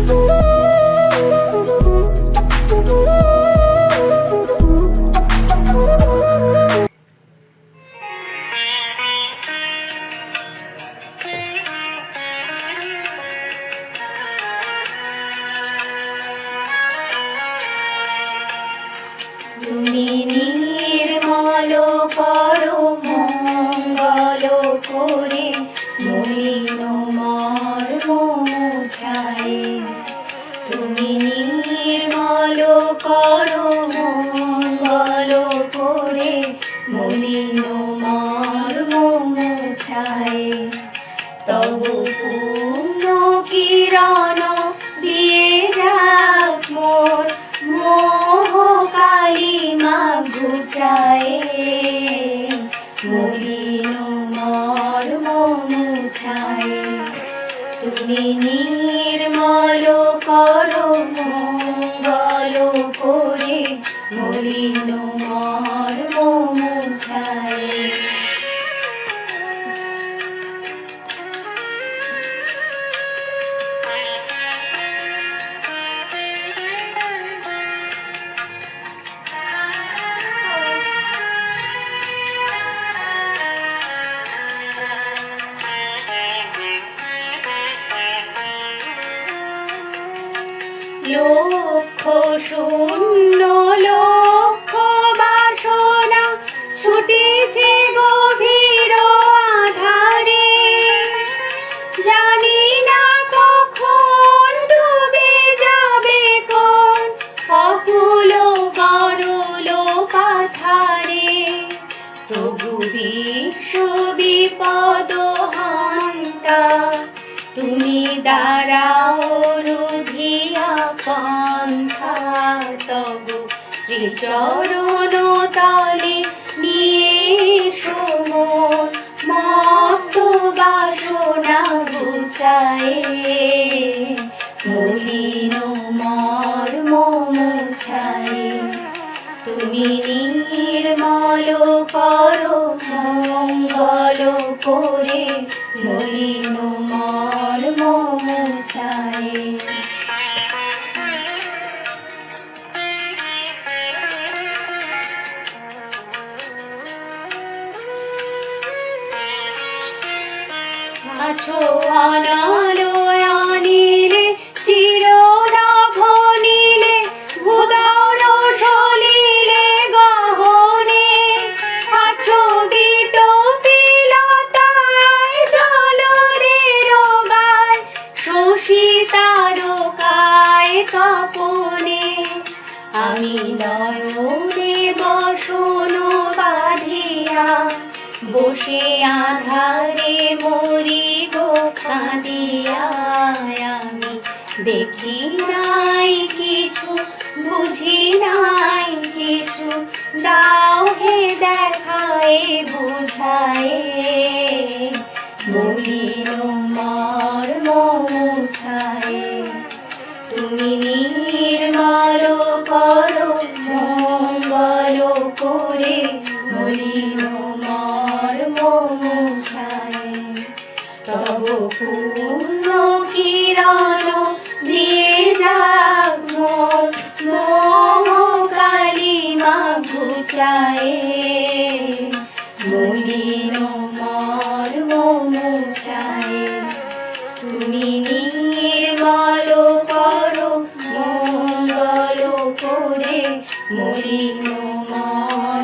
তুমি নির্মল করো মঙ্গল করে মলিন মর্ম মুছায়ে। তুমি নির্মল করো মঙ্গল করে মলিন মর্ম মুছায়ে। তব পূর্ণ কিরণ দিয়ে যাক মোর মোহ কালিমা ঘুচায়ে। মলিন মর্ম মুছায়ে। তুমি নির্মল করো মঙ্গল করে মলিন মর্ম মুছায়ে। লক্ষ শূন্য লক্ষ বাসনা ছুটেছে গভীর আধারে। জানি না কখন ডুবে যাবে কোন অকুল গরল পাথারে। প্রভু বিশ্ব বিপদ হান্তা তুমি দাঁড়াও রুধিয়া পন্থা। তব শ্রীচরণ তলে নিয়ে এসো মোর মত্ত বাসনা ঘুচায়ে। মলিন মর্ম মুছায়ে। তুমি নির্মল করো মঙ্গল করে মলিন মর্ম মুছায়ে। আছো অনালয় আনিলে চির নভ নীলে ভূদর সলিলে গহনে। আছো বিটপিলতায় জলদের গায় শশী তারকায় তপনে। আমি নয়নে বসন বাঁধিয়া বসে আধারে মরি গো কাঁদিয়া। আমি দেখি নাই কিছু বুঝি নাই কিছু দাও হে দেখায়ে বুঝায়ে। মলিন মর্ম মুছায়ে। তুমি নির্মল করো মঙ্গল করে মলিন মর্ম মুছায়ে। তব পূর্ণ কিরণ দিয়ে যাক মোর মোহ কালিমা ঘুচায়ে। মলিন মর্ম মুছায়ে। তুমি নির্মল করো মঙ্গল করে মলিন মর্ম